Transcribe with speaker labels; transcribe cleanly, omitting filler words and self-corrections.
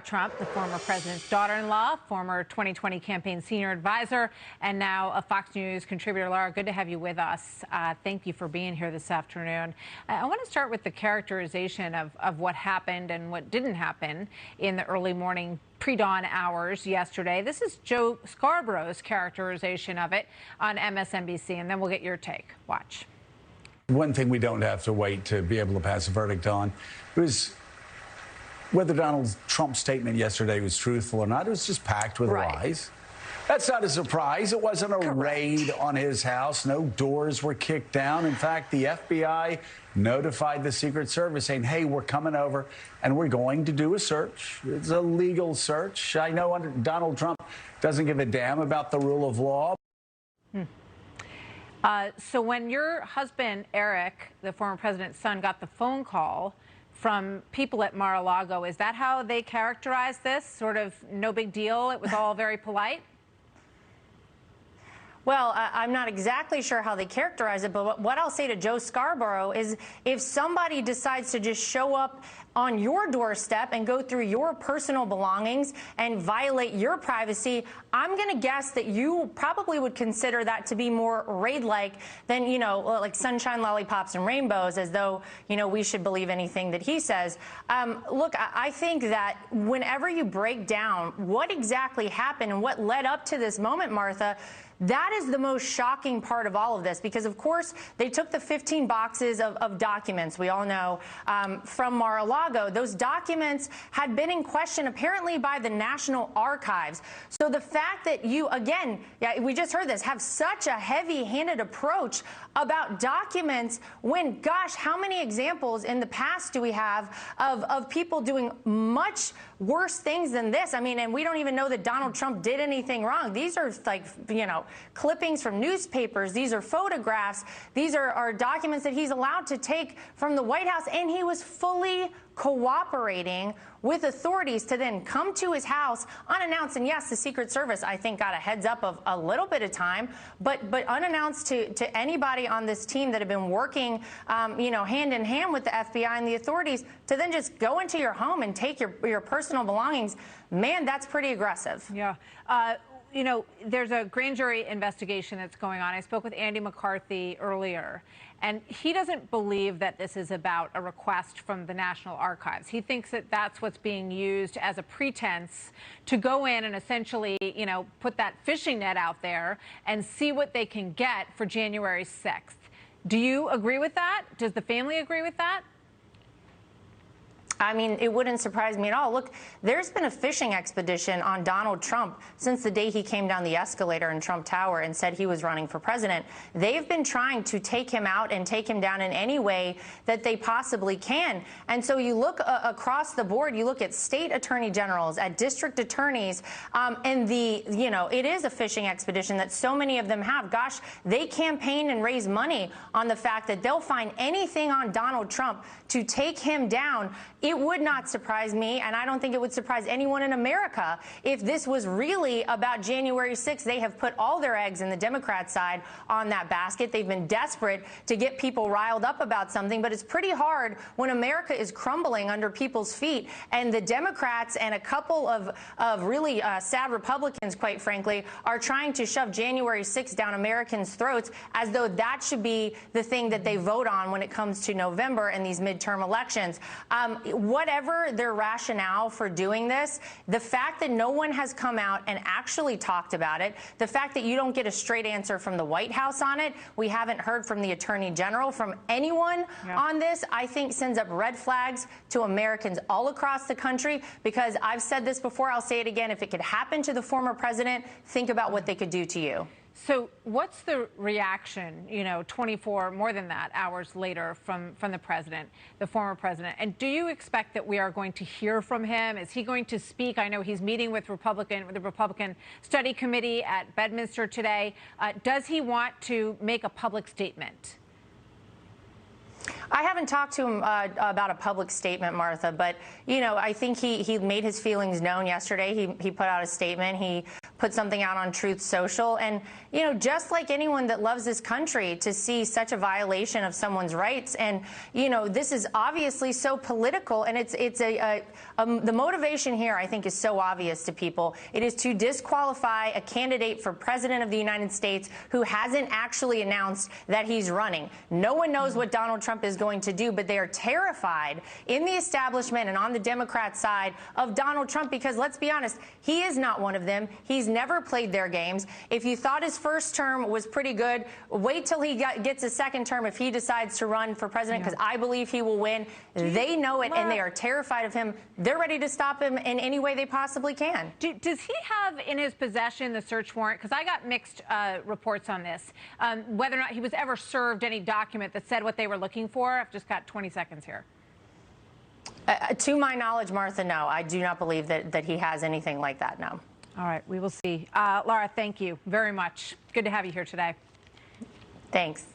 Speaker 1: Trump, the former president's daughter-in-law, former 2020 campaign senior advisor, and now a Fox News contributor. Laura, good to have you with us. Thank you for being here this afternoon. I want to start with the characterization of what happened and what didn't happen in the early morning pre-dawn hours yesterday. This is Joe Scarborough's characterization of it on MSNBC, and then we'll get your take. Watch.
Speaker 2: One thing we don't have to wait to be able to pass a verdict on was whether Donald Trump's statement yesterday was truthful or not. It was just packed with lies. That's not a surprise. It wasn't a raid on his house. No doors were kicked down. In fact, the FBI notified the Secret Service saying, hey, we're coming over and we're going to do a search. It's a legal search. I know Donald Trump doesn't give a damn about the rule of law.
Speaker 1: So when your husband, Eric, the former president's son, got the phone call from people at Mar-a-Lago, is that how they characterized this? Sort of no big deal? It was all very polite?
Speaker 3: Well, I'm not exactly sure how they characterize it, but what I'll say to Joe Scarborough is if somebody decides to just show up on your doorstep and go through your personal belongings and violate your privacy, I'm going to guess that you probably would consider that to be more raid-like than, you know, like sunshine, lollipops, and rainbows, as though, you know, we should believe anything that he says. Look, I think that whenever you break down what exactly happened and what led up to this moment, Martha, that is the most shocking part of all of this, because, of course, they took the 15 boxes of documents, we all know, from Mar-a-Lago. Those documents had been in question, apparently, by the National Archives. So the fact that you, again, we just heard this, have such a heavy-handed approach about documents when, gosh, how many examples in the past do we have of people doing much worse things than this? I mean, and we don't even know that Donald Trump did anything wrong. These are, like, you know, clippings from newspapers. These are photographs. These are documents that he's allowed to take from the White House, and he was fully cooperating with authorities to then come to his house unannounced. And yes, the Secret Service, I think, got a heads up of a little bit of time, but unannounced to anybody on this team that had been working, you know, hand in hand with the FBI and the authorities, to then just go into your home and take your personal belongings. Man, that's pretty aggressive.
Speaker 1: Yeah. You know, there's a grand jury investigation that's going on. I spoke with Andy McCarthy earlier, and he doesn't believe that this is about a request from the National Archives. He thinks that that's what's being used as a pretense to go in and essentially, you know, put that fishing net out there and see what they can get for January 6th. Do you agree with that? Does the family agree with that?
Speaker 3: I mean, it wouldn't surprise me at all. Look, there's been a fishing expedition on Donald Trump since the day he came down the escalator in Trump Tower and said he was running for president. They've been trying to take him out and take him down in any way that they possibly can. And so you look across the board, you look at state attorney generals, at district attorneys, and you know, it is a fishing expedition that so many of them have. Gosh, they campaign and raise money on the fact that they'll find anything on Donald Trump to take him down. It would not surprise me, and I don't think it would surprise anyone in America, if this was really about January 6th. They have put all their eggs in the Democrat side on that basket. They've been desperate to get people riled up about something, but it's pretty hard when America is crumbling under people's feet, and the Democrats and a couple of really sad Republicans, quite frankly, are trying to shove January 6th down Americans' throats as though that should be the thing that they vote on when it comes to November and these midterm elections. Whatever their rationale for doing this, the fact that no one has come out and actually talked about it, the fact that you don't get a straight answer from the White House on it, we haven't heard from the Attorney General, from anyone on this, I think sends up red flags to Americans all across the country, because I've said this before, I'll say it again, if it could happen to the former president, think about what they could do to you.
Speaker 1: So what's the reaction, you know, 24, more than that, hours later from the president, the former president? And do you expect that we are going to hear from him? Is he going to speak? I know he's meeting with the Republican Study Committee at Bedminster today. Does he want to make a public statement?
Speaker 3: I haven't talked to him about a public statement, Martha, but, you know, I think he made his feelings known yesterday. He put out a statement. He put something out on Truth Social. And, you know, just like anyone that loves this country, to see such a violation of someone's rights. And, you know, this is obviously so political. And the motivation here, I think, is so obvious to people. It is to disqualify a candidate for president of the United States who hasn't actually announced that he's running. No one knows what Donald Trump is going to do, but they are terrified in the establishment and on the Democrat side of Donald Trump because, let's be honest, he is not one of them. He's never played their games. If you thought his first term was pretty good, wait till he gets a second term if he decides to run for president, because I believe he will win. They know it, and they are terrified of him. They're ready to stop him in any way they possibly can.
Speaker 1: Does he have in his possession the search warrant? Because I got mixed reports on this, whether or not he was ever served any document that said what they were looking for. I've just got 20 seconds here.
Speaker 3: To my knowledge, Martha, no. I do not believe that he has anything like that, no.
Speaker 1: All right, we will see. Laura, thank you very much. Good to have you here today.
Speaker 3: Thanks.